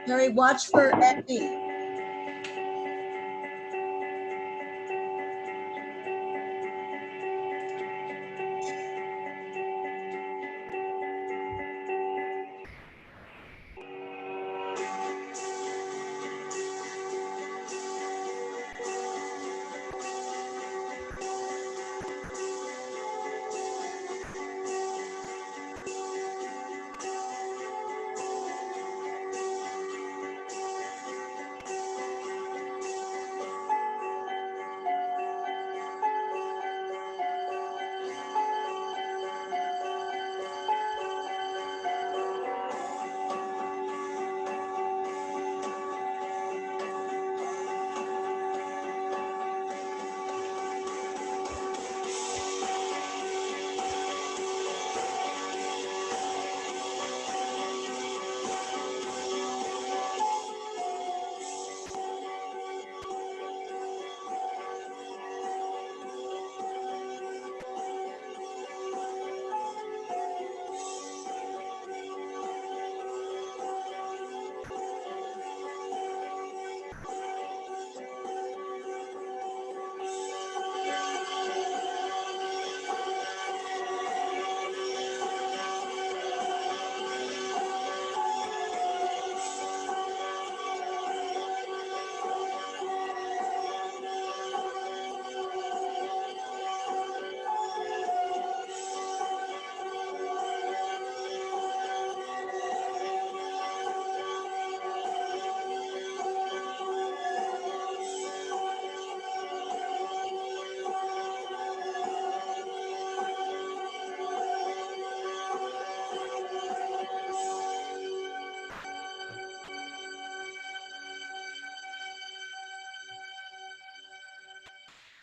Harry, watch for Eddie.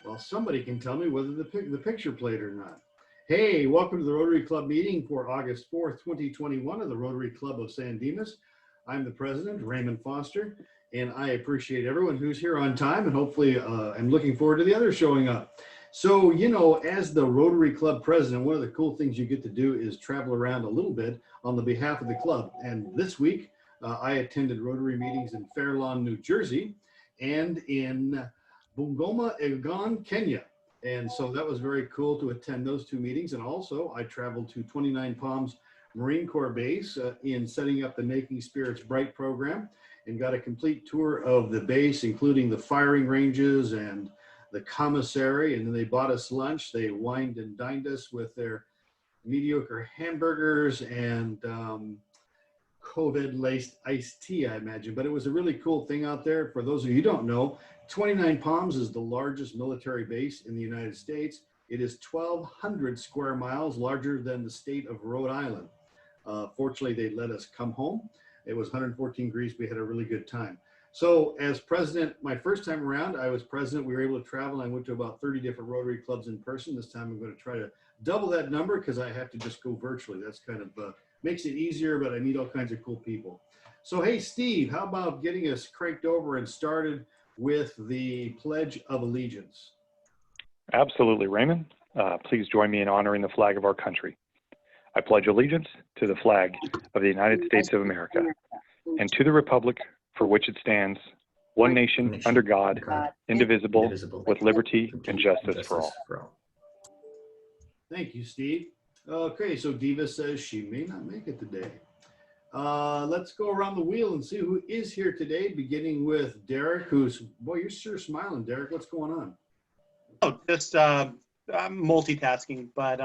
Well, somebody can tell me whether the picture played or not. Hey, welcome to the Rotary Club meeting for August 4th, 2021 of the Rotary Club of San Dimas. I'm the president, Raymond Foster, and I appreciate everyone who's here on time, and hopefully I'm looking forward to the others showing up. So, you know, as the Rotary Club president, one of the cool things you get to do is travel around a little bit on the behalf of the club. And this week, I attended Rotary meetings in Fair Lawn, New Jersey, and in Bungoma, Elgon, Kenya. And so that was very cool to attend those two meetings. And also I traveled to 29 Palms Marine Corps Base in setting up the Making Spirits Bright program, and got a complete tour of the base, including the firing ranges and the commissary. And then they bought us lunch. They wined and dined us with their mediocre hamburgers and COVID-laced iced tea, I imagine. But it was a really cool thing out there. For those of you who don't know, 29 Palms is the largest military base in the United States. It is 1,200 square miles, larger than the state of Rhode Island. Fortunately, they let us come home. It was 114 degrees. We had a really good time. So as president, my first time around, I was president. We were able to travel. I went to about 30 different Rotary clubs in person. This time I'm going to try to double that number because I have to just go virtually. That's kind of makes it easier, but I meet all kinds of cool people. So, hey, Steve, how about getting us cranked over and started with the Pledge of Allegiance? Absolutely, Raymond. Please join me in honoring the flag of our country. I pledge allegiance to the flag of the United States of America and to the republic for which it stands, one nation under God, indivisible, with liberty and justice for all. Thank you, Steve. Okay, so Diva says she may not make it today. Let's go around the wheel and see who is here today, beginning with Derek, who's, boy, you're sure smiling, Derek. What's going on? Oh, just I'm multitasking, but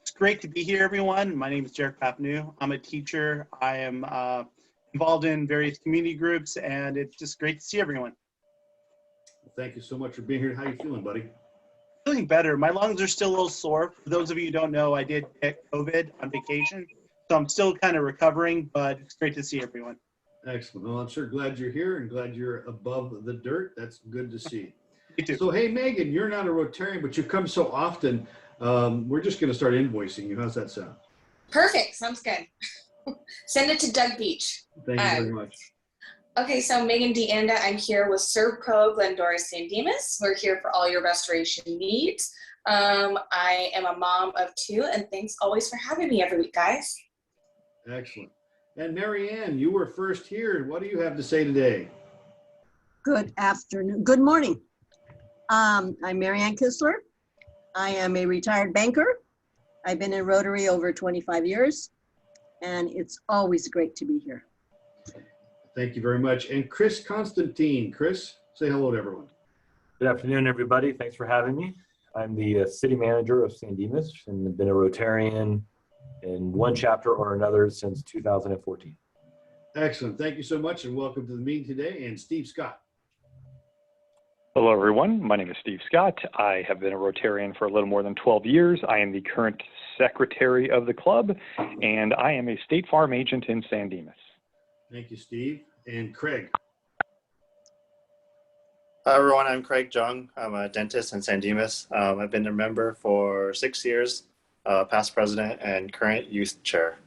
it's great to be here, everyone. My name is Derek Papnew. I'm a teacher. I am involved in various community groups, and it's just great to see everyone. Thank you so much for being here. How you feeling, buddy? Feeling better. My lungs are still a little sore. For those of you who don't know, I did get COVID on vacation, so I'm still kind of recovering, but it's great to see everyone. Excellent. Well, I'm sure glad you're here and glad you're above the dirt. That's good to see. Me too. So, hey, Megan, you're not a Rotarian, but you come so often. We're just going to start invoicing you. How's that sound? Perfect. Sounds good. Send it to Doug Beach. Thank you very much. Okay, so Megan DeAnda, I'm here with Servco Glendora San Dimas. We're here for all your restoration needs. I am a mom of two, and thanks always for having me every week, guys. Excellent. And Mary Ann, you were first here. What do you have to say today? Good afternoon, good morning. I'm Mary Ann Kistler. I am a retired banker. I've been in Rotary over 25 years, and it's always great to be here. Thank you very much. And Chris Constantine. Chris, say hello to everyone. Good afternoon, everybody. Thanks for having me. I'm the city manager of San Dimas and have been a Rotarian in one chapter or another since 2014. Excellent. Thank you so much and welcome to the meeting today. And Steve Scott. Hello, everyone. My name is Steve Scott. I have been a Rotarian for a little more than 12 years. I am the current secretary of the club, and I am a State Farm agent in San Dimas. Thank you, Steve. And Craig. Hi everyone, I'm Craig Jung. I'm a dentist in San Dimas. I've been a member for 6 years, past president and current youth chair.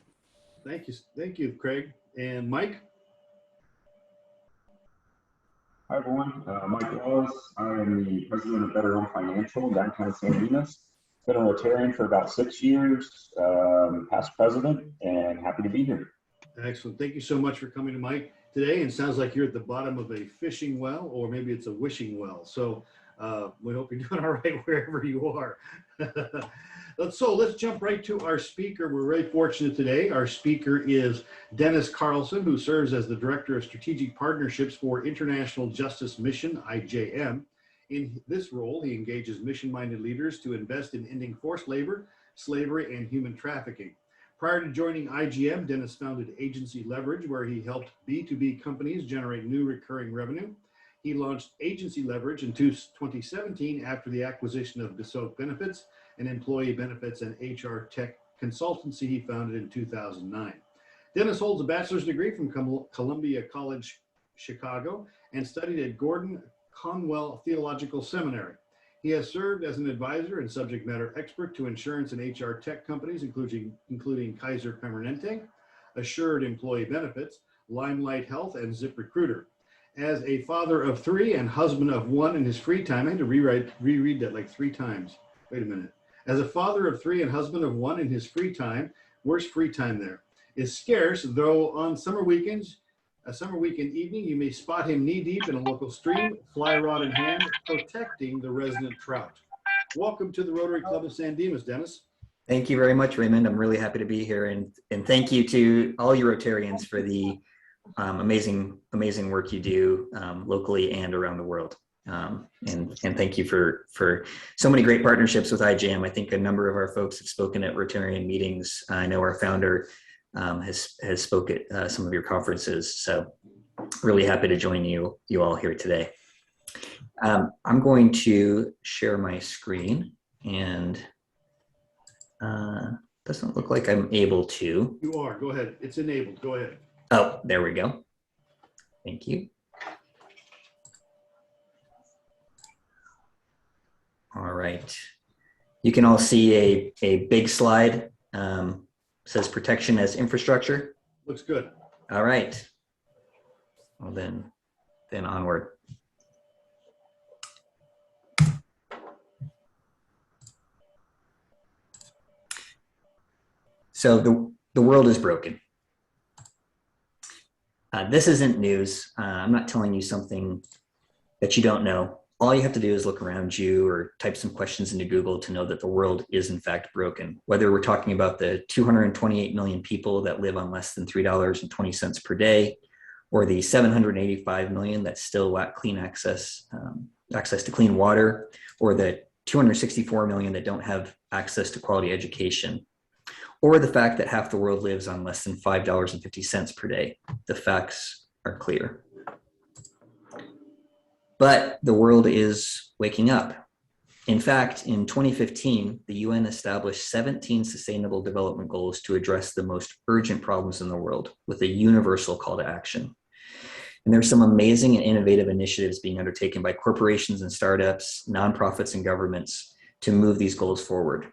Thank you, Craig. And Mike. Hi everyone, Mike Wallace. I am the president of Better Home Financial downtown San Dimas. Been a Rotarian for about 6 years, past president, and happy to be here. Excellent. Thank you so much for coming to Mike today. And sounds like you're at the bottom of a fishing well, or maybe it's a wishing well. So we hope you're doing all right wherever you are. So let's jump right to our speaker. We're very fortunate today. Our speaker is Dennis Carlson, who serves as the Director of Strategic Partnerships for International Justice Mission, IJM. In this role, he engages mission-minded leaders to invest in ending forced labor, slavery, and human trafficking. Prior to joining IGM, Dennis founded Agency Leverage, where he helped B2B companies generate new recurring revenue. He launched Agency Leverage in 2017 after the acquisition of Dassault Benefits, an employee benefits and HR tech consultancy he founded in 2009. Dennis holds a bachelor's degree from Columbia College, Chicago, and studied at Gordon Conwell Theological Seminary. He has served as an advisor and subject matter expert to insurance and HR tech companies, including Kaiser Permanente, Assured Employee Benefits, Limelight Health, and ZipRecruiter. As a father of 3 and husband of 1 in his free time, I had to reread that like 3 times. Wait a minute. As a father of 3 and husband of 1 in his free time, where's free time there? Is scarce, though on summer weekends, a summer weekend evening, you may spot him knee-deep in a local stream, fly rod in hand, protecting the resident trout. Welcome to the Rotary Club of San Dimas, Dennis. Thank you very much, Raymond. I'm really happy to be here, and thank you to all you Rotarians for the amazing work you do locally and around the world. And thank you for so many great partnerships with IJM. I think a number of our folks have spoken at Rotarian meetings. I know our founder has spoke at some of your conferences. So really happy to join you all here today. I'm going to share my screen, and doesn't look like I'm able to. You are. Go ahead. It's enabled. Go ahead. Oh, there we go. Thank you. All right. You can all see a big slide. Says protection as infrastructure. Looks good. All right. Well, then onward. So the world is broken. This isn't news. I'm not telling you something that you don't know. All you have to do is look around you or type some questions into Google to know that the world is in fact broken. Whether we're talking about the 228 million people that live on less than $3.20 per day, or the 785 million that still lack clean access to clean water, or the 264 million that don't have access to quality education, or the fact that half the world lives on less than $5.50 per day. The facts are clear. But the world is waking up. In fact, in 2015, the UN established 17 Sustainable Development Goals to address the most urgent problems in the world with a universal call to action. And there's some amazing and innovative initiatives being undertaken by corporations and startups, nonprofits and governments to move these goals forward,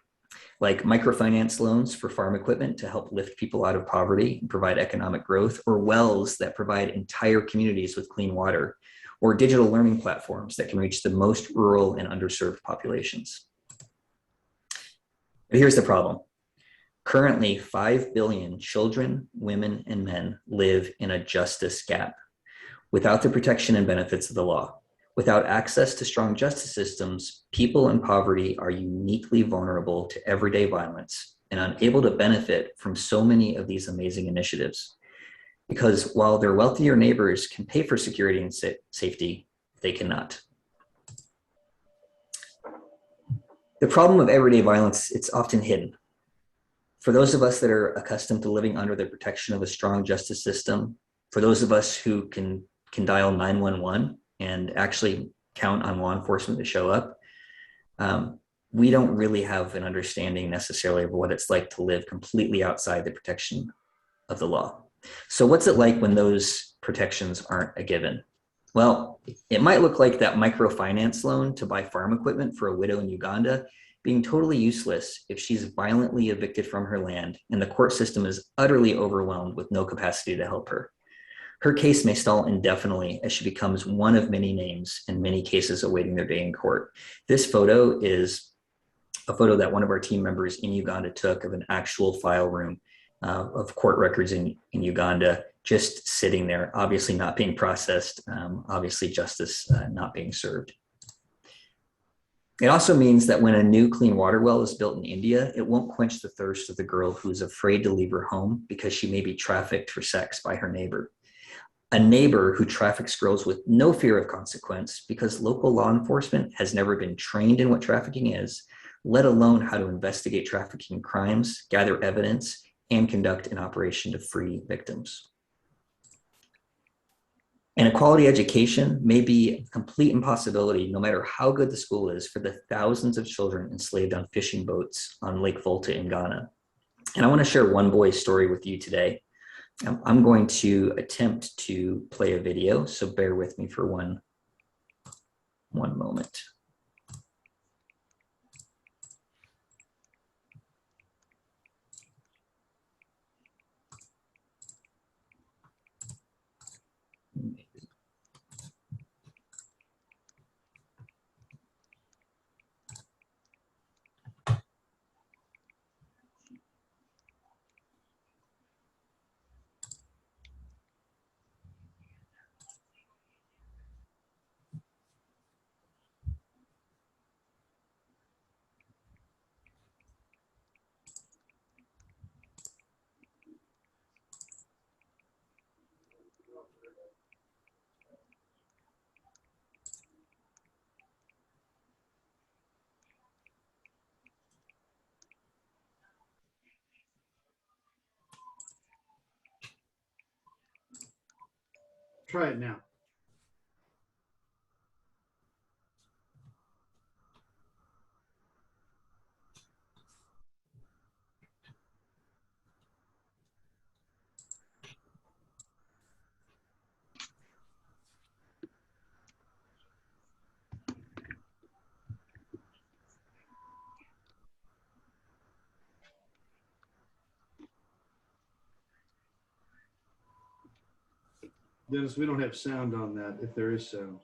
like microfinance loans for farm equipment to help lift people out of poverty and provide economic growth, or wells that provide entire communities with clean water, or digital learning platforms that can reach the most rural and underserved populations. But here's the problem. Currently, 5 billion children, women, and men live in a justice gap. Without the protection and benefits of the law, without access to strong justice systems, people in poverty are uniquely vulnerable to everyday violence and unable to benefit from so many of these amazing initiatives. Because while their wealthier neighbors can pay for security and safety, they cannot. The problem of everyday violence, it's often hidden. For those of us that are accustomed to living under the protection of a strong justice system, for those of us who can dial 911 and actually count on law enforcement to show up, we don't really have an understanding necessarily of what it's like to live completely outside the protection of the law. So what's it like when those protections aren't a given? Well, it might look like that microfinance loan to buy farm equipment for a widow in Uganda being totally useless if she's violently evicted from her land and the court system is utterly overwhelmed with no capacity to help her. Her case may stall indefinitely as she becomes one of many names in many cases awaiting their day in court. This photo is a photo that one of our team members in Uganda took of an actual file room of court records in Uganda, just sitting there, obviously not being processed, obviously justice not being served. It also means that when a new clean water well is built in India, it won't quench the thirst of the girl who's afraid to leave her home because she may be trafficked for sex by her neighbor. A neighbor who traffics girls with no fear of consequence because local law enforcement has never been trained in what trafficking is, let alone how to investigate trafficking crimes, gather evidence, and conduct an operation to free victims. And a quality education may be a complete impossibility no matter how good the school is for the thousands of children enslaved on fishing boats on Lake Volta in Ghana. And I want to share one boy's story with you today. I'm going to attempt to play a video, so bear with me for one moment. Try it now. Dennis, we don't have sound on that, if there is sound.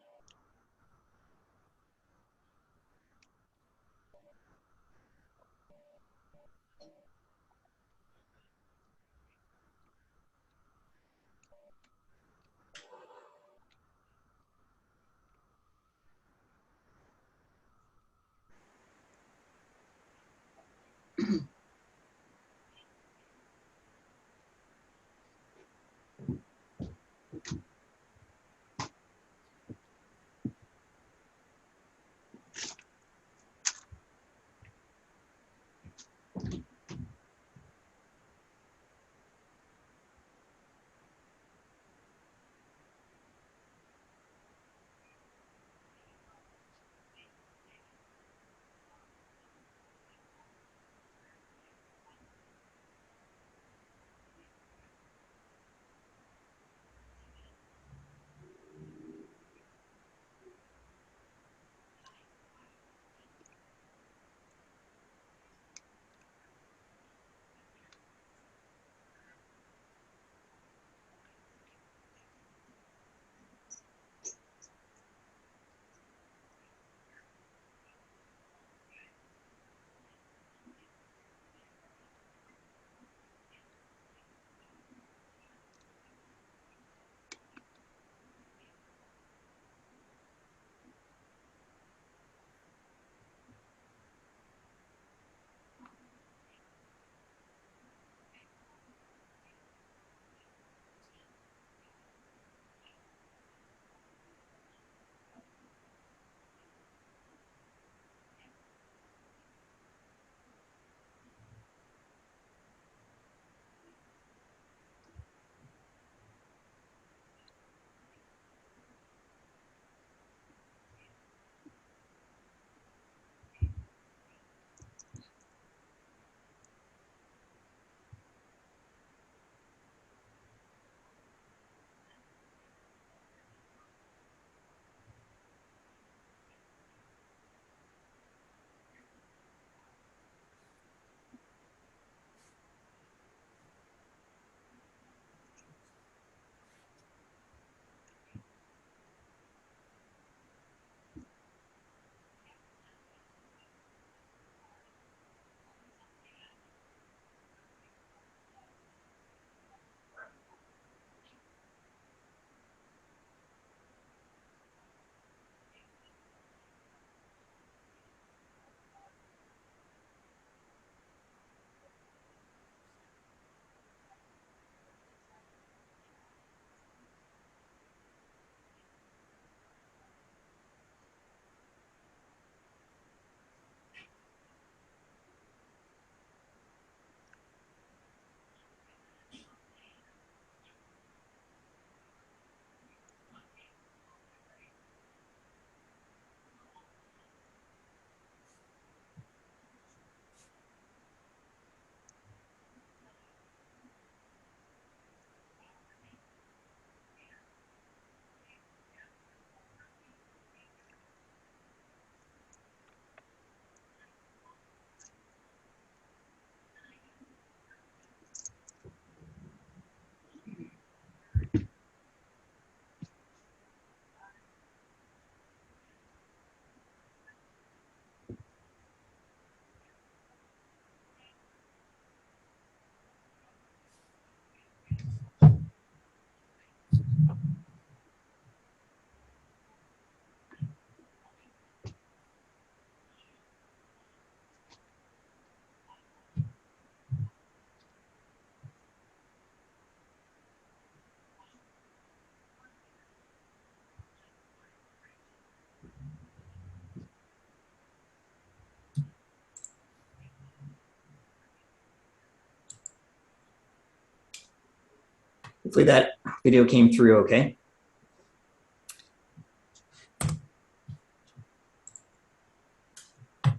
Hopefully that video came through okay.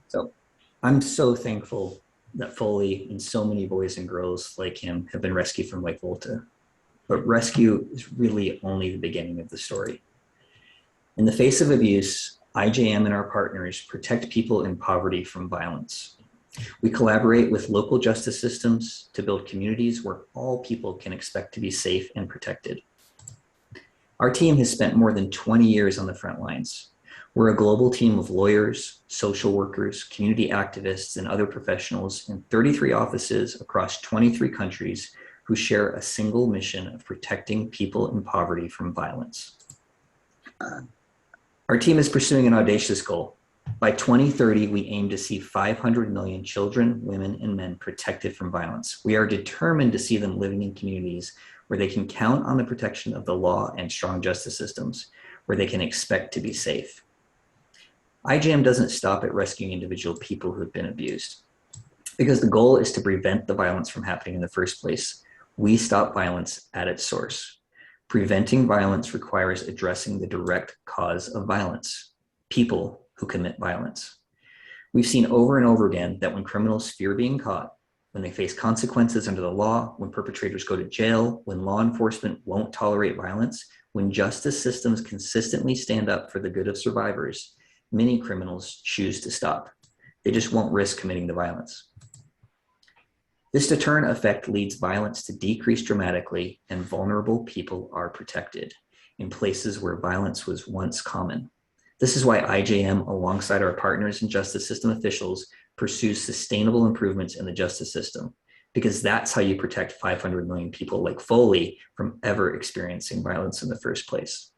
So I'm so thankful that Foley and so many boys and girls like him have been rescued from Lake Volta. But rescue is really only the beginning of the story. In the face of abuse, IJM and our partners protect people in poverty from violence. We collaborate with local justice systems to build communities where all people can expect to be safe and protected. Our team has spent more than 20 years on the front lines. We're a global team of lawyers, social workers, community activists, and other professionals in 33 offices across 23 countries who share a single mission of protecting people in poverty from violence. Our team is pursuing an audacious goal. By 2030, we aim to see 500 million children, women, and men protected from violence. We are determined to see them living in communities where they can count on the protection of the law and strong justice systems, where they can expect to be safe. IJM doesn't stop at rescuing individual people who have been abused, because the goal is to prevent the violence from happening in the first place. We stop violence at its source. Preventing violence requires addressing the direct cause of violence, people who commit violence. We've seen over and over again that when criminals fear being caught, when they face consequences under the law, when perpetrators go to jail, when law enforcement won't tolerate violence, when justice systems consistently stand up for the good of survivors, many criminals choose to stop. They just won't risk committing the violence. This deterrent effect leads violence to decrease dramatically, and vulnerable people are protected in places where violence was once common. This is why IJM, alongside our partners and justice system officials, pursues sustainable improvements in the justice system, because that's how you protect 500 million people like Foley from ever experiencing violence in the first place.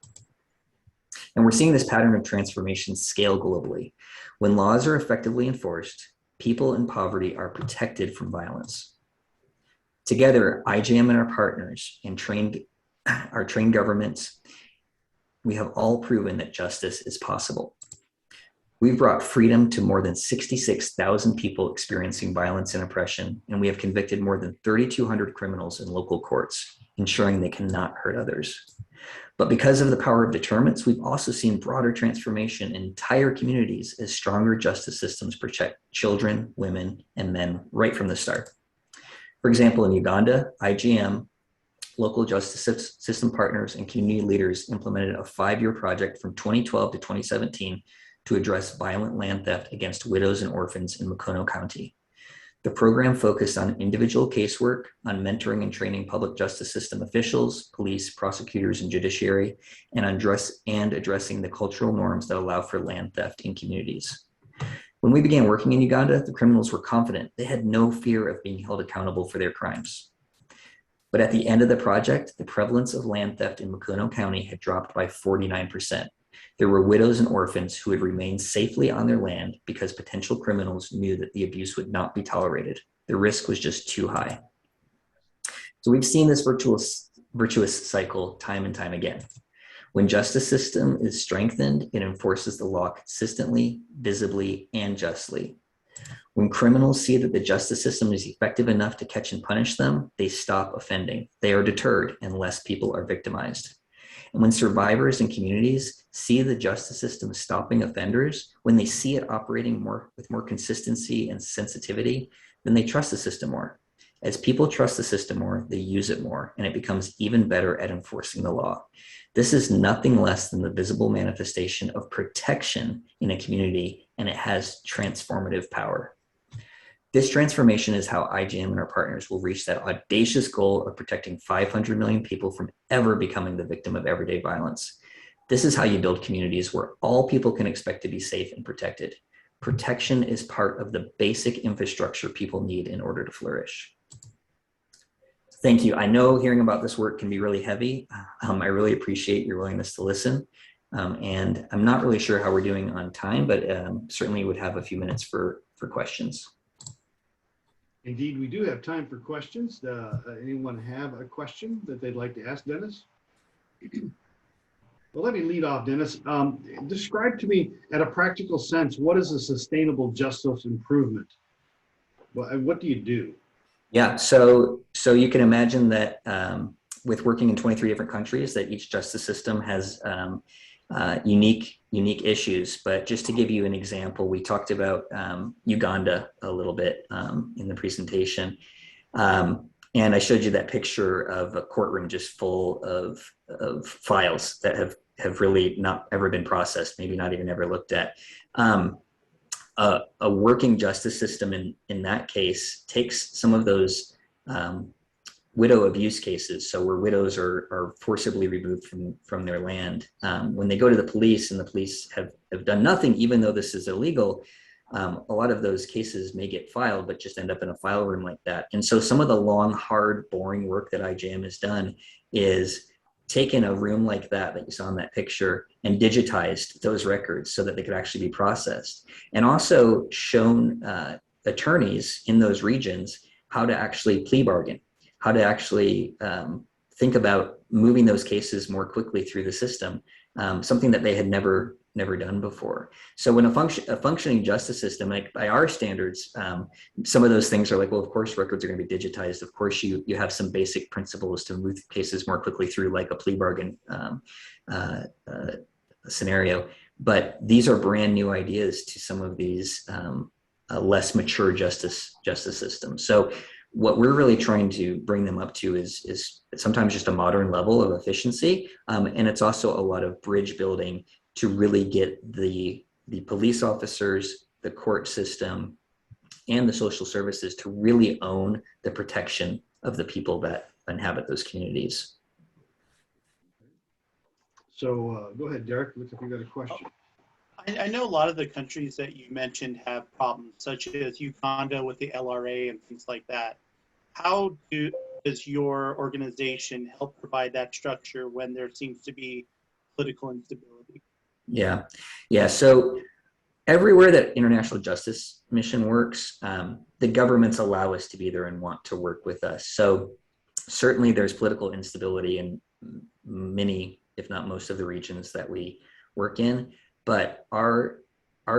And we're seeing this pattern of transformation scale globally. When laws are effectively enforced, people in poverty are protected from violence. Together, IJM and our partners and our trained governments, we have all proven that justice is possible. We've brought freedom to more than 66,000 people experiencing violence and oppression, and we have convicted more than 3,200 criminals in local courts, ensuring they cannot hurt others. But because of the power of deterrence, we've also seen broader transformation in entire communities as stronger justice systems protect children, women, and men right from the start. For example, in Uganda, IJM, local justice system partners, and community leaders implemented a 5-year project from 2012 to 2017 to address violent land theft against widows and orphans in Mukono County. The program focused on individual casework, on mentoring and training public justice system officials, police, prosecutors, and judiciary, and on addressing the cultural norms that allow for land theft in communities. When we began working in Uganda, the criminals were confident. They had no fear of being held accountable for their crimes. But at the end of the project, the prevalence of land theft in Mukono County had dropped by 49%. There were widows and orphans who had remained safely on their land because potential criminals knew that the abuse would not be tolerated. The risk was just too high. So we've seen this virtuous cycle time and time again. When justice system is strengthened, it enforces the law consistently, visibly, and justly. When criminals see that the justice system is effective enough to catch and punish them, they stop offending. They are deterred and less people are victimized. And when survivors and communities see the justice system stopping offenders, when they see it operating with more consistency and sensitivity, then they trust the system more. As people trust the system more, they use it more, and it becomes even better at enforcing the law. This is nothing less than the visible manifestation of protection in a community, and it has transformative power. This transformation is how IJM and our partners will reach that audacious goal of protecting 500 million people from ever becoming the victim of everyday violence. This is how you build communities where all people can expect to be safe and protected. Protection is part of the basic infrastructure people need in order to flourish. Thank you. I know hearing about this work can be really heavy. I really appreciate your willingness to listen. And I'm not really sure how we're doing on time, but certainly would have a few minutes for questions. Indeed, we do have time for questions. Anyone have a question that they'd like to ask Dennis? Well, let me lead off, Dennis. Describe to me, at a practical sense, what is a sustainable justice improvement? What do you do? Yeah, so you can imagine that with working in 23 different countries, that each justice system has unique issues. But just to give you an example, we talked about Uganda a little bit in the presentation. And I showed you that picture of a courtroom just full of files that have really not ever been processed, maybe not even ever looked at. A working justice system in that case takes some of those widow abuse cases, so where widows are forcibly removed from their land. When they go to the police and the police have done nothing, even though this is illegal, a lot of those cases may get filed, but just end up in a file room like that. And so some of the long, hard, boring work that IJM has done is taken a room like that you saw in that picture and digitized those records so that they could actually be processed, and also shown attorneys in those regions how to actually plea bargain, how to actually think about moving those cases more quickly through the system, something that they had never done before. So when a functioning justice system, like by our standards, some of those things are like, well, of course records are going to be digitized. Of course you have some basic principles to move cases more quickly through, like a plea bargain scenario. But these are brand new ideas to some of these less mature justice systems. So what we're really trying to bring them up to is sometimes just a modern level of efficiency. And it's also a lot of bridge building to really get the police officers, the court system, and the social services to really own the protection of the people that inhabit those communities. So go ahead, Derek. Looks like you got a question. I know a lot of the countries that you mentioned have problems, such as Uganda with the LRA and things like that. How does your organization help provide that structure when there seems to be political instability? Yeah. So everywhere that International Justice Mission works, the governments allow us to be there and want to work with us. So certainly there's political instability in many, if not most, of the regions that we work in. But our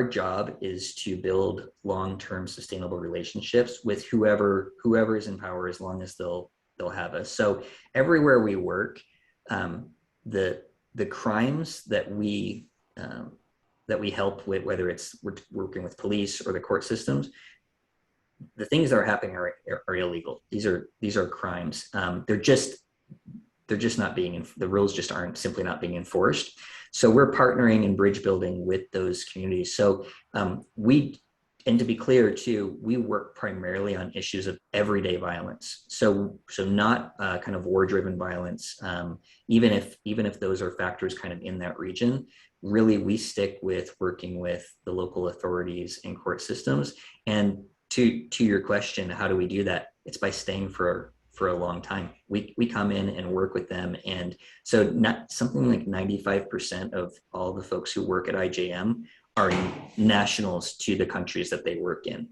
job is to build long-term sustainable relationships with whoever is in power, as long as they'll have us. So everywhere we work, the crimes that we help with, whether it's we're working with police or the court systems, the things that are happening are illegal. These are crimes. They're just not being, the rules just aren't simply not being enforced. So we're partnering and bridge building with those communities. So and to be clear too, we work primarily on issues of everyday violence. So not kind of war-driven violence. Even if those are factors kind of in that region, really we stick with working with the local authorities and court systems. And to your question, how do we do that? It's by staying for a long time. We come in and work with them. And so not something like 95% of all the folks who work at IJM are nationals to the countries that they work in.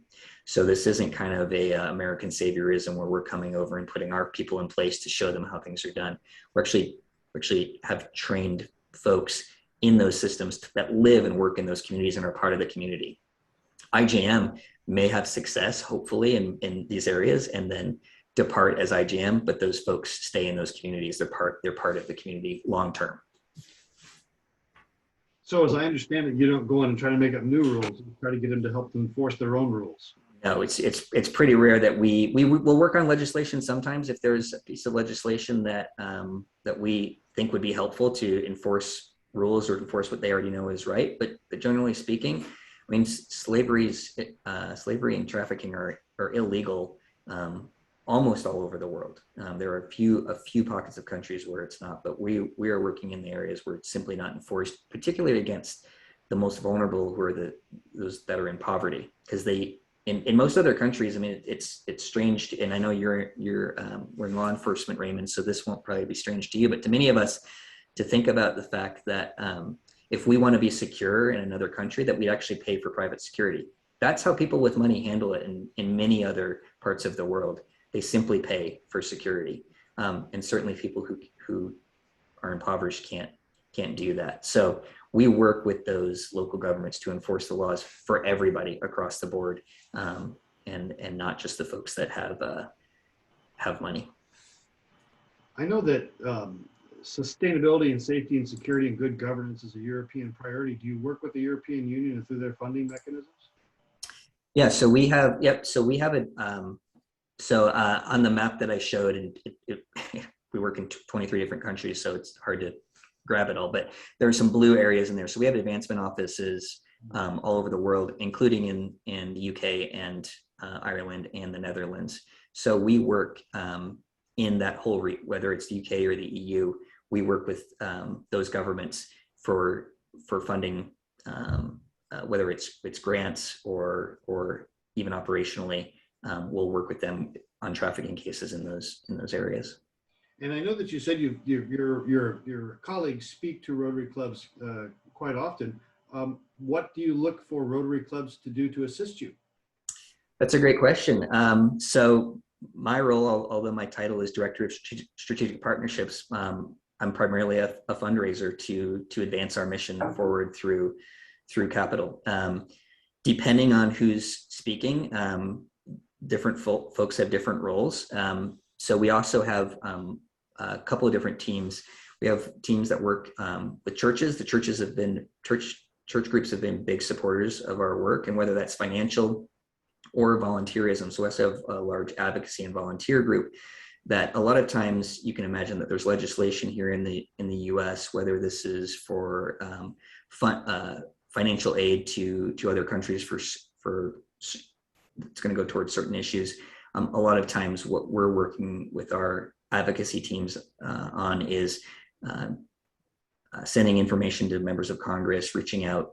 So this isn't kind of a American saviorism where we're coming over and putting our people in place to show them how things are done. We actually have trained folks in those systems that live and work in those communities and are part of the community. IJM may have success, hopefully, in these areas and then depart as IJM, but those folks stay in those communities. They're part of the community long term. So as I understand it, you don't go in and try to make up new rules. You try to get them to help them enforce their own rules. No, it's pretty rare that we will work on legislation sometimes if there's a piece of legislation that we think would be helpful to enforce rules or enforce what they already know is right. But generally speaking, I mean, slavery and trafficking are illegal almost all over the world. There are a few pockets of countries where it's not, but we are working in the areas where it's simply not enforced, particularly against the most vulnerable, who are those that are in poverty, because in most other countries, I mean, it's strange, and I know we're in law enforcement, Raymond, so this won't probably be strange to you, but to many of us, to think about the fact that if we want to be secure in another country, that we actually pay for private security. That's how people with money handle it in many other parts of the world. They simply pay for security, and certainly people who are impoverished can't do that. So we work with those local governments to enforce the laws for everybody across the board, and not just the folks that have money. I know that sustainability and safety and security and good governance is a European priority. Do you work with the European Union and through their funding mechanisms? Yeah, so we have, yep, so we have it. On the map that I showed, and we work in 23 different countries, so it's hard to grab it all, but there are some blue areas in there. So we have advancement offices all over the world, including in the UK and Ireland and the Netherlands. So we work in that whole, whether it's the UK or the EU, we work with those governments for funding, whether it's grants or even operationally. We'll work with them on trafficking cases in those areas. And I know that you said your colleagues speak to Rotary clubs quite often. What do you look for Rotary clubs to do to assist you? That's a great question. So my role, although my title is Director of Strategic Partnerships, I'm primarily a fundraiser to advance our mission forward through capital. Depending on who's speaking, different folks have different roles. So we also have a couple of different teams. We have teams that work with churches. The churches have been, church groups have been big supporters of our work, and whether that's financial or volunteerism. So we also have a large advocacy and volunteer group that a lot of times you can imagine that there's legislation here in the US, whether this is for financial aid to other countries for it's going to go towards certain issues. A lot of times what we're working with our advocacy teams on is sending information to members of Congress, reaching out,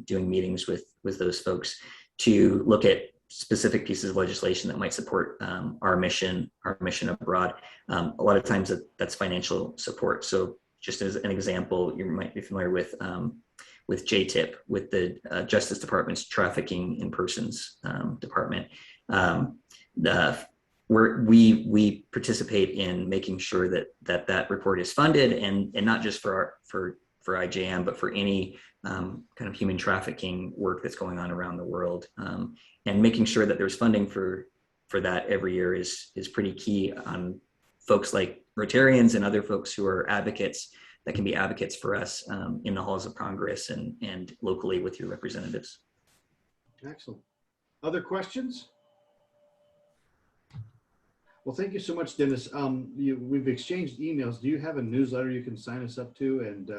doing meetings with those folks to look at specific pieces of legislation that might support our mission abroad. A lot of times that's financial support. So just as an example, you might be familiar with JTIP, with the Justice Department's Trafficking in Persons Department. We participate in making sure that report is funded, and not just for IJM, but for any kind of human trafficking work that's going on around the world. And making sure that there's funding for that every year is pretty key on folks like Rotarians and other folks who are advocates that can be advocates for us in the halls of Congress and locally with your representatives. Excellent. Other questions? Well, thank you so much, Dennis. We've exchanged emails. Do you have a newsletter you can sign us up to? And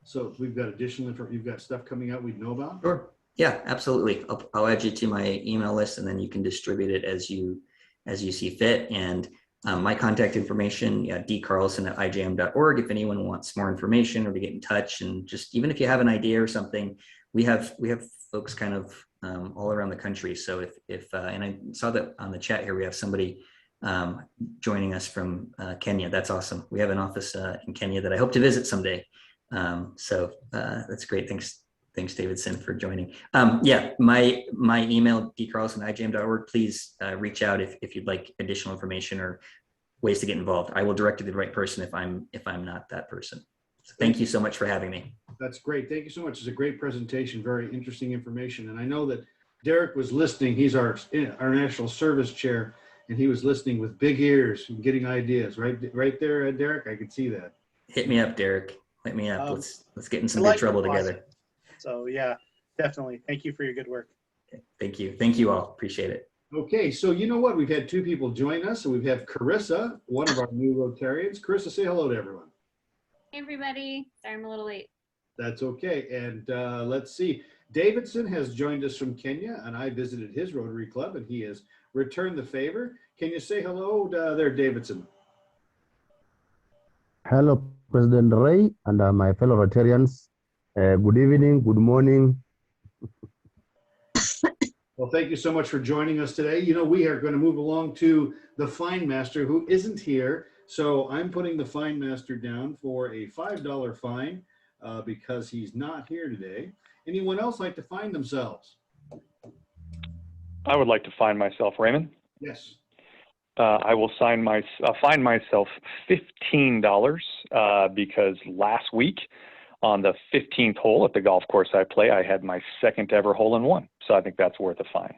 so if we've got additional information, you've got stuff coming out we'd know about? Sure. Yeah, absolutely. I'll add you to my email list, and then you can distribute it as you see fit. And my contact information, dcarlson@ijm.org. If anyone wants more information or to get in touch, and just even if you have an idea or something, we have folks kind of all around the country. So if and I saw that on the chat here, we have somebody joining us from Kenya. That's awesome. We have an office in Kenya that I hope to visit someday. So that's great. Thanks, Davidson, for joining. Yeah, my email, dcarlson@ijm.org. Please reach out if you'd like additional information or ways to get involved. I will direct you to the right person if I'm not that person. So thank you so much for having me. That's great. Thank you so much. It's a great presentation, very interesting information. And I know that Derek was listening. He's our National Service Chair, and he was listening with big ears and getting ideas. Right there, Derek. I could see that. Hit me up, Derek. Hit me up. Let's get in some big trouble together. So yeah, definitely. Thank you for your good work. Okay. Thank you. Thank you all. Appreciate it. Okay, so you know what? We've had two people join us. So we have Carissa, one of our new Rotarians. Carissa, say hello to everyone. Hey everybody. Sorry I'm a little late. That's okay. And let's see. Davidson has joined us from Kenya, and I visited his Rotary Club, and he has returned the favor. Can you say hello there, Davidson? Hello, President Ray, and my fellow Rotarians. Good evening, good morning. Well, thank you so much for joining us today. You know, we are going to move along to the Fine Master, who isn't here. So I'm putting the Fine Master down for a $5 fine because he's not here today. Anyone else like to fine themselves? I would like to fine myself, Raymond. Yes. I will fine myself $15 because last week on the 15th hole at the golf course I play, I had my second ever hole-in-one. So I think that's worth a fine.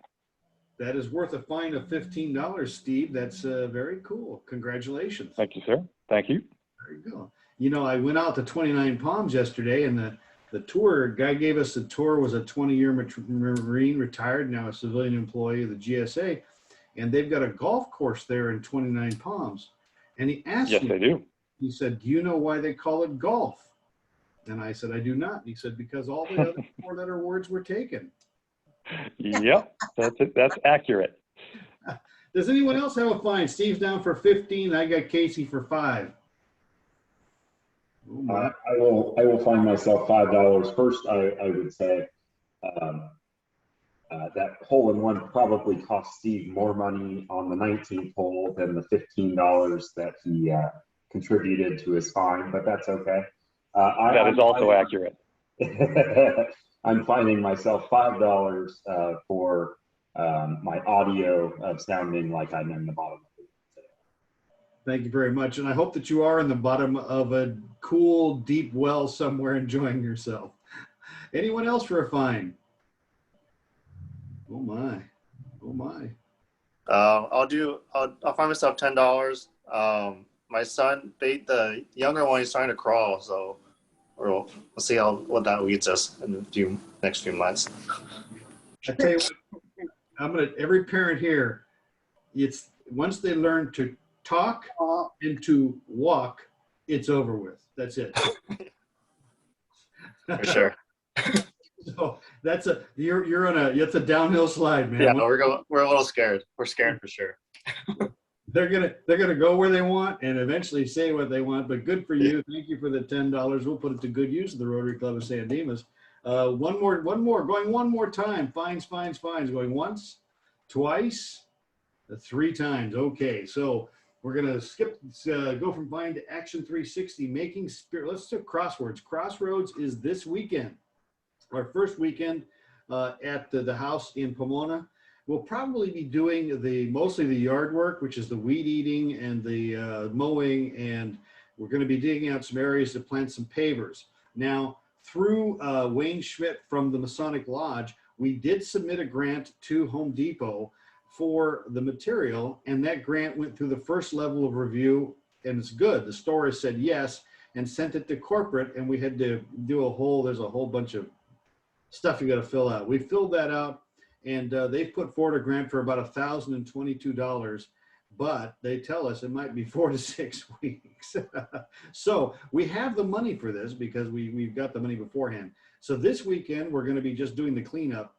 That is worth a fine of $15, Steve. That's very cool. Congratulations. Thank you, sir. Thank you. There you go. You know, I went out to 29 Palms yesterday, and the tour guy gave us a tour, was a 20-year Marine, retired, now a civilian employee of the GSA, and they've got a golf course there in 29 Palms. And he asked Yes, me, they do. he said, do you know why they call it golf? And I said, I do not. And he said, because all the other four-letter words were taken. Yep, that's it. That's accurate. Does anyone else have a fine? Steve's down for 15. I got Casey for 5. Oh my. I will find myself $5. First, I would say that hole-in-one probably cost Steve more money on the 19th hole than the $15 that he contributed to his fine, but that's okay. That is also accurate. I'm finding myself $5 for my audio of sounding like I'm in the bottom of it. Thank you very much. And I hope that you are in the bottom of a cool, deep well somewhere enjoying yourself. Anyone else for a fine? Oh my. Oh my. I'll find myself $10. My son, the younger one, he's trying to crawl, so we'll see what that leads us in the next few months. I tell you what, every parent here, it's once they learn to talk and to walk, it's over with. That's it. For sure. So that's it's a downhill slide, man. Yeah, we're a little scared. We're scared for sure. They're gonna go where they want and eventually say what they want. But good for you. Thank you for the $10. We'll put it to good use of the Rotary Club of San Dimas. One more, going one more time. Fines. Going once, twice, 3 times. Okay, so we're gonna go from fine to action 360. Making spirit. Let's do crosswords. Crossroads is this weekend. Our first weekend at the house in Pomona. We'll probably be doing mostly the yard work, which is the weed eating and the mowing, and we're going to be digging out some areas to plant some pavers. Now, through Wayne Schmidt from the Masonic Lodge, we did submit a grant to Home Depot for the material, and that grant went through the first level of review, and it's good. The store has said yes and sent it to corporate, and we had to do there's a whole bunch of stuff you got to fill out. We filled that out. And they've put forward a grant for about $1,022, but they tell us it might be 4 to 6 weeks. So we have the money for this because we've got the money beforehand. So this weekend, we're going to be just doing the cleanup.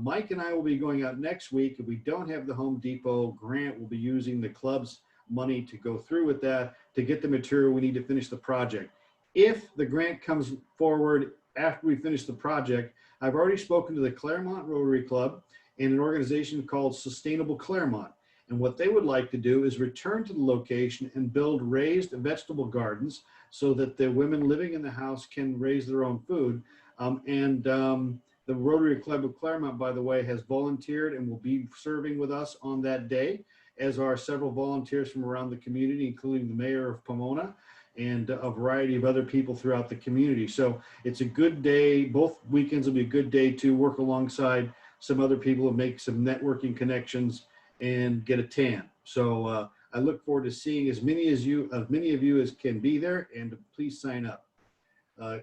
Mike and I will be going out next week. If we don't have the Home Depot grant, we'll be using the club's money to go through with that to get the material we need to finish the project. If the grant comes forward after we finish the project, I've already spoken to the Claremont Rotary Club and an organization called Sustainable Claremont. And what they would like to do is return to the location and build raised vegetable gardens so that the women living in the house can raise their own food. The Rotary Club of Claremont, by the way, has volunteered and will be serving with us on that day, as are several volunteers from around the community, including the mayor of Pomona and a variety of other people throughout the community. So it's a good day. Both weekends will be a good day to work alongside some other people and make some networking connections and get a tan. So I look forward to seeing as many of you as can be there, and please sign up.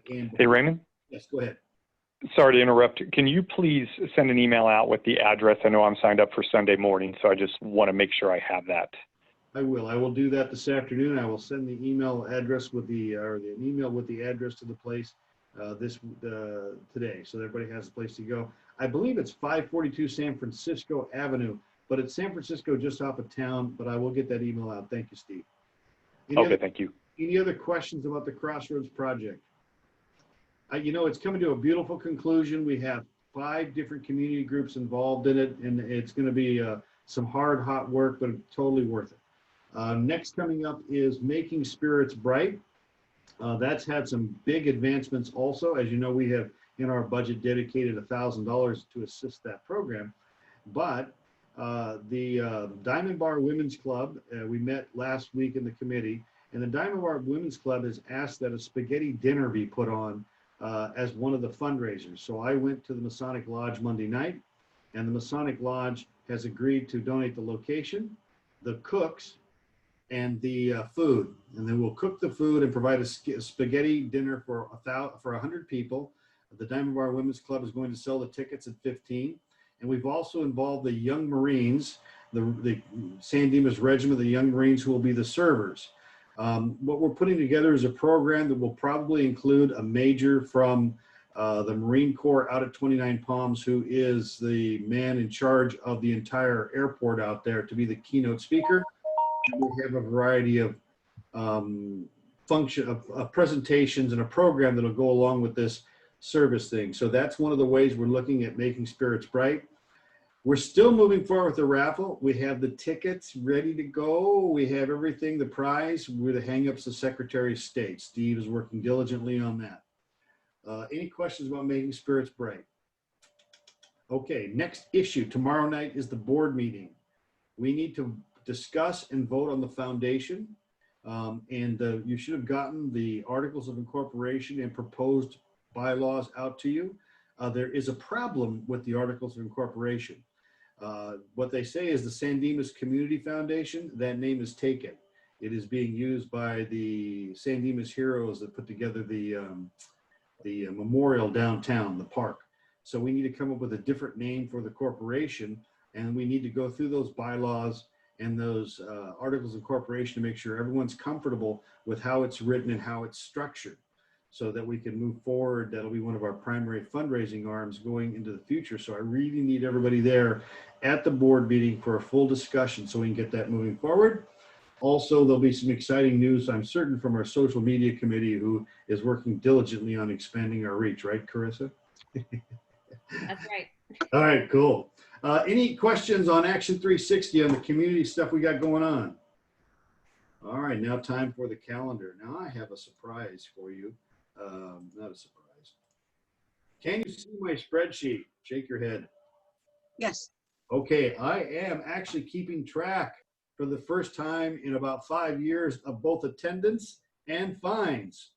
Hey, Raymond? Yes, go ahead. Sorry to interrupt. Can you please send an email out with the address? I know I'm signed up for Sunday morning, so I just want to make sure I have that. I will. I will do that this afternoon. I will send the email address with an email with the address to the place today, so everybody has a place to go. I believe it's 542 San Francisco Avenue, but it's San Francisco just off of town. But I will get that email out. Thank you, Steve. Thank you. Any other questions about the Crossroads project? It's coming to a beautiful conclusion. We have 5 different community groups involved in it, and it's going to be some hot work, but totally worth it. Next coming up is Making Spirits Bright. That's had some big advancements also. As you know, we have in our budget dedicated $1,000 to assist that program. But the Diamond Bar Women's Club, we met last week in the committee, and the Diamond Bar Women's Club has asked that a spaghetti dinner be put on as one of the fundraisers. So I went to the Masonic Lodge Monday night, and the Masonic Lodge has agreed to donate the location, the cooks, and the food. And then we'll cook the food and provide a spaghetti dinner for 100 people. The Diamond Bar Women's Club is going to sell the tickets at 15. And we've also involved the Young Marines, the San Dimas Regiment, the Young Marines, who will be the servers. What we're putting together is a program that will probably include a major from the Marine Corps out at 29 Palms, who is the man in charge of the entire airport out there, to be the keynote speaker. And we have a variety of presentations and a program that'll go along with this service thing. So that's one of the ways we're looking at making spirits bright. We're still moving forward with the raffle. We have the tickets ready to go. We have everything, the prize. We're the hang-ups of Secretary of State. Steve is working diligently on that. Any questions about making spirits bright? Okay, next issue. Tomorrow night is the board meeting. We need to discuss and vote on the foundation. You should have gotten the articles of incorporation and proposed bylaws out to you. There is a problem with the articles of incorporation. What they say is the San Dimas Community Foundation, that name is taken. It is being used by the San Dimas heroes that put together the memorial downtown, the park. So we need to come up with a different name for the corporation, and we need to go through those bylaws and those articles of incorporation to make sure everyone's comfortable with how it's written and how it's structured, so that we can move forward. That'll be one of our primary fundraising arms going into the future. So I really need everybody there at the board meeting for a full discussion so we can get that moving forward. Also, there'll be some exciting news, I'm certain, from our social media committee, who is working diligently on expanding our reach, right, Carissa? That's right. All right, cool. Any questions on Action 360 on the community stuff we got going on? All right, now time for the calendar. Now I have a surprise for you. Not a surprise. Can you see my spreadsheet? Shake your head. Yes. Okay, I am actually keeping track for the first time in about 5 years of both attendance and fines.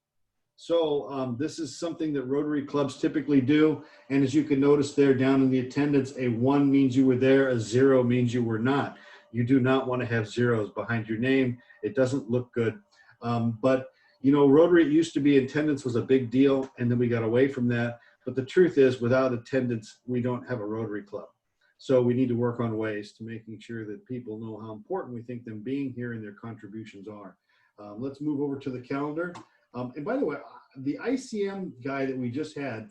So this is something that Rotary clubs typically do. And as you can notice there down in the attendance, a 1 means you were there, a 0 means you were not. You do not want to have zeros behind your name. It doesn't look good. But you know, Rotary, it used to be attendance was a big deal, and then we got away from that. But the truth is, without attendance, we don't have a Rotary club. So we need to work on ways to making sure that people know how important we think them being here and their contributions are. Let's move over to the calendar. And by the way, the ICM guy that we just had,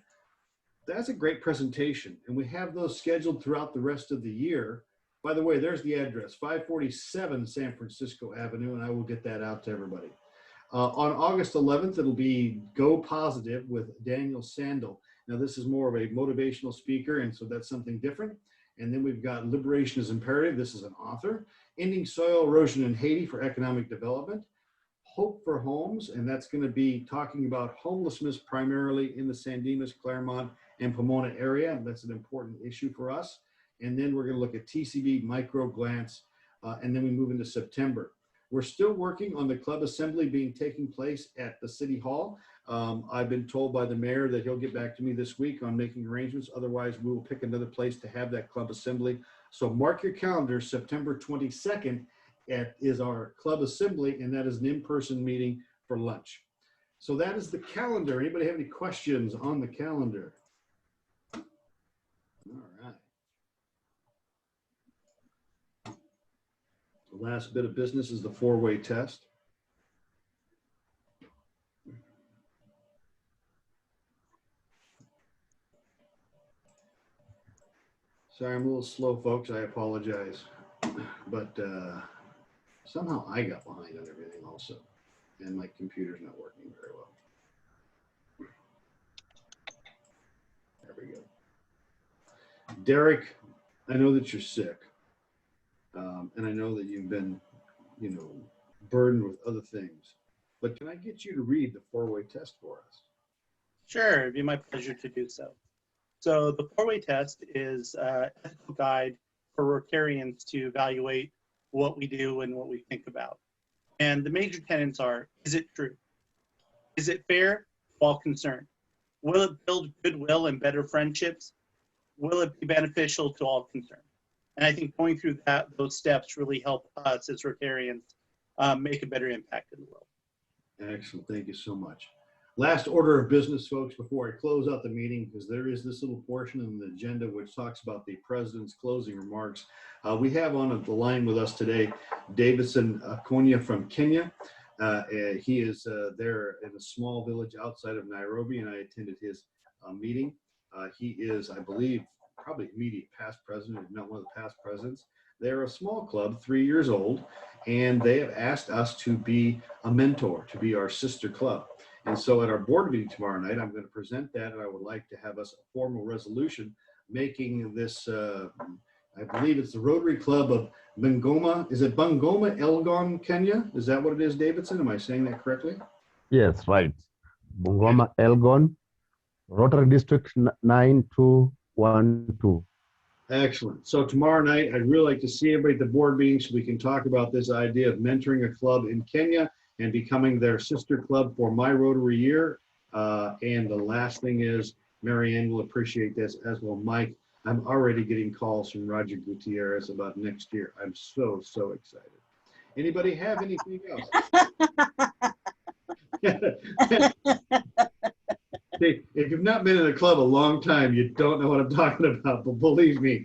that's a great presentation. And we have those scheduled throughout the rest of the year. By the way, there's the address, 547 San Francisco Avenue, and I will get that out to everybody. On August 11th, it'll be Go Positive with Daniel Sandel. Now, this is more of a motivational speaker, and so that's something different. And then we've got Liberation is Imperative. This is an author. Ending Soil Erosion in Haiti for Economic Development. Hope for Homes, and that's going to be talking about homelessness primarily in the San Dimas, Claremont, and Pomona area. That's an important issue for us. And then we're going to look at TCB, Micro Glance, and then we move into September. We're still working on the club assembly taking place at the City Hall. I've been told by the mayor that he'll get back to me this week on making arrangements. Otherwise, we will pick another place to have that club assembly. So mark your calendar, September 22nd is our club assembly, and that is an in-person meeting for lunch. So that is the calendar. Anybody have any questions on the calendar? All right. The last bit of business is the four-way test. Sorry, I'm a little slow, folks. I apologize. But somehow I got behind on everything also. And my computer's not working very well. There we go. Derek, I know that you're sick. And I know that you've been, you know, burdened with other things. But can I get you to read the four-way test for us? Sure, it'd be my pleasure to do so. So the four-way test is an ethical guide for Rotarians to evaluate what we do and what we think about. And the major tenets are, is it true? Is it fair to all concerned? Will it build goodwill and better friendships? Will it be beneficial to all concerned? And I think going through those steps really help us as Rotarians make a better impact in the world. Excellent. Thank you so much. Last order of business, folks, before I close out the meeting, because there is this little portion in the agenda which talks about the president's closing remarks. We have on the line with us today, Davidson Konya from Kenya. He is there in a small village outside of Nairobi, and I attended his meeting. He is, I believe, probably immediate past president, if not one of the past presidents. They're a small club, 3 years old, and they have asked us to be a mentor, to be our sister club. And so at our board meeting tomorrow night, I'm going to present that, and I would like to have us a formal resolution making this, I believe it's the Rotary Club of Bungoma. Is it Bungoma, Elgon, Kenya? Is that what it is, Davidson? Am I saying that correctly? Yes, right. Bungoma, Elgon, Rotary District 9212. Excellent. So tomorrow night, I'd really like to see everybody at the board meeting so we can talk about this idea of mentoring a club in Kenya and becoming their sister club for my Rotary year. And the last thing is, Mary Ann will appreciate this as well. Mike, I'm already getting calls from Roger Gutierrez about next year. I'm so excited. Anybody have anything else? If you've not been in a club a long time, you don't know what I'm talking about. But believe me,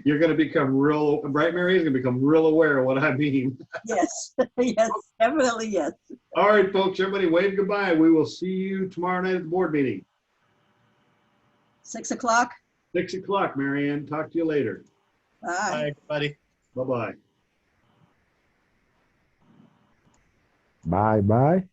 you're going to become real, right, Mary? Is going to become real aware of what I mean. Yes, yes, definitely yes. All right, folks, everybody wave goodbye. We will see you tomorrow night at the board meeting. 6 o'clock. 6 o'clock, Mary Ann. Talk to you later. Bye. Bye, everybody. Bye-bye. Bye bye.